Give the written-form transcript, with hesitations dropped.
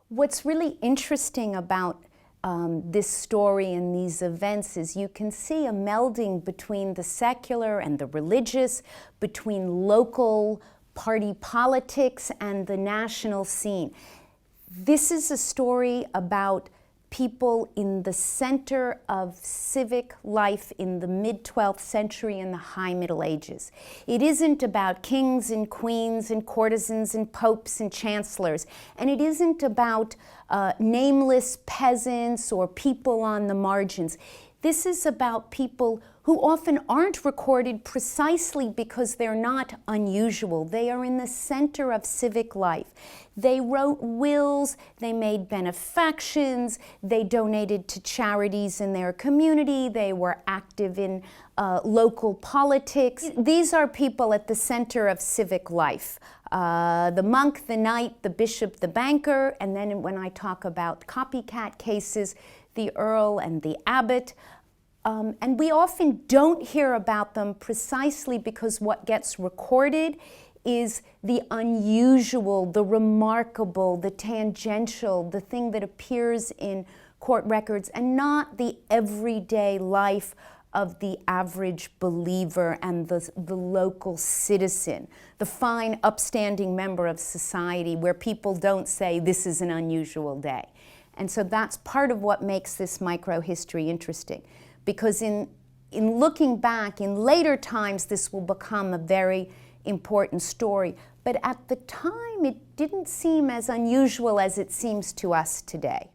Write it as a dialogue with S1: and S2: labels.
S1: What's really interesting about this story and these events is you can see a melding between the secular and the religious, between local party politics and the national scene. This is a story about people in the center of civic life in the mid-12th century and the high Middle Ages. It isn't about kings and queens and courtesans and popes and chancellors, and it isn't about nameless peasants or people on the margins. This is about people who often aren't recorded precisely because they're not unusual. They are in the center of civic life. They wrote wills, they made benefactions, they donated to charities in their community, they were active in local politics. These are people at the center of civic life. The monk, the knight, the bishop, the banker, and then when I talk about copycat cases, the earl and the abbot. And we often don't hear about them precisely because what gets recorded is the unusual, the remarkable, the tangential, the thing that appears in court records, and not the everyday life of the average believer and the local citizen, the fine, upstanding member of society where people don't say, this is an unusual day. And so that's part of what makes this microhistory interesting. Because in looking back, in later times, this will become a very important story. But at the time, it didn't seem as unusual as it seems to us today.